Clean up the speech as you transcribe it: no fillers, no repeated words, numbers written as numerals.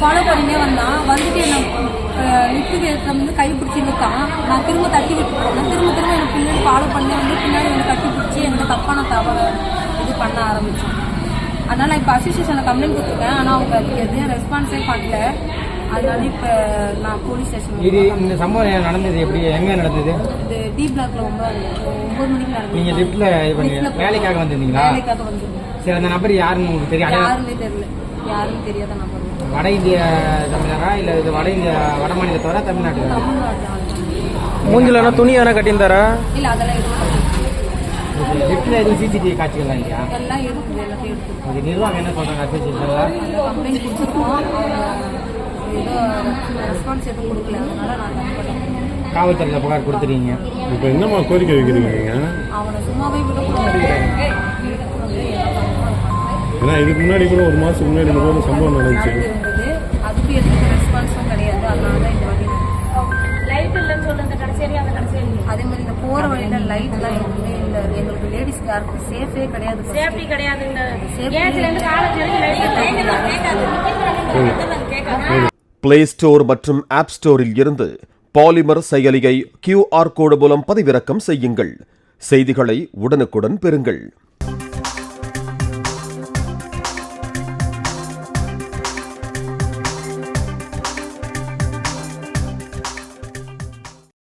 Follow பண்ணினே வந்தான். வந்துட்டு என்ன லிஃப்ட்டுக்கு வந்து கை பிடிச்சி இழுத்தான். நான் திரும்ப தட்டி விட்டு போனேன். திரும்ப எனக்கு பின்னாடி ஃபாலோ பண்ணி வந்து பின்னாடி வந்து கட்டி பிடிச்சி எனக்கு தப்பான தவறு இது பண்ண ஆரம்பித்தேன். அதனால் நான் இப்போ அசோசியேஷனில் கம்ப்ளைண்ட் கொடுத்துருக்கேன். ஆனால் அவங்க அதுக்கு எதுவும் ரெஸ்பான்ஸே பண்ணல. அதனால இப்போ நான் போலீஸ் ஸ்டேஷன். இந்த சம்பவம் நடந்தது எப்படி, எங்கே நடந்தது? இது டி பிளாக்ல 9 மணிக்கு நடந்தது. நீங்கள் லிஃப்ட்டில் இது பண்ணி வேலைக்காக வந்திருந்தீங்களா? வேலைக்காக வந்துருந்தேன். சரி, அந்த நபர் யாருன்னு உங்களுக்கு தெரியும்? யாருமே தெரியல, யாரும் தெரியாத நபர். வட இந்திய தமிழரா இல்லை இது வட மாநிலத்தோட தமிழ்நாட்டு? மூஞ்சில துணி யாரா கட்டியிருந்தாரா? இல்லை, அதெல்லாம் எதுவும் லிஃப்ட்டில் எதுவும் சிசிடிவி காட்சிகள்லாம் இல்லையா? எல்லாம் இருக்குது, எல்லாத்தையும் எடுத்துக்கோங்க. அது நிர்வாகம் என்ன சொல்கிறாங்க அசோசியேஷனில்? கம்ப்ளைண்ட் கொடுத்துருக்கோம். ஏதோ ரெஸ்பான்ஸ் எதுவும் கொடுக்கல. அதனால நான் காவல்துறையில் புகார் கொடுத்துருக்கீங்க. இப்போ என்னம்மா கோரிக்கை வைக்கிறீங்க நீங்கள்? அவனை சும்மாவே விடக்கூடாது. ஏன்னா இதுக்கு முன்னாடி கூட ஒரு மாதத்துக்கு முன்னாடி இந்த மாதிரி சம்பவம் நடந்துச்சு. அதுக்கு எதுவும் ரெஸ்பான்ஸும் கிடையாது. அதனால தான் இந்த வாட்டி லைட் இல்லைன்னு சொல்லுங்க. அதே மாதிரி இந்த போகிற வழியில் லைட்லாம் எதுவுமே இல்லை. எங்களுக்கு லேடிஸ்க்கு யாருக்கும் சேஃபே கிடையாது. சேஃப்டி கிடையாது. இந்த ஏஜ்லேருந்து காலேஜ் வரைக்கும் பிளே ஸ்டோர் மற்றும் ஆப் ஸ்டோரில் இருந்து பாலிமர் செயலியை QR கோடு மூலம் பதிவிறக்கம் செய்யுங்கள். செய்திகளை உடனுக்குடன் பெறுங்கள்.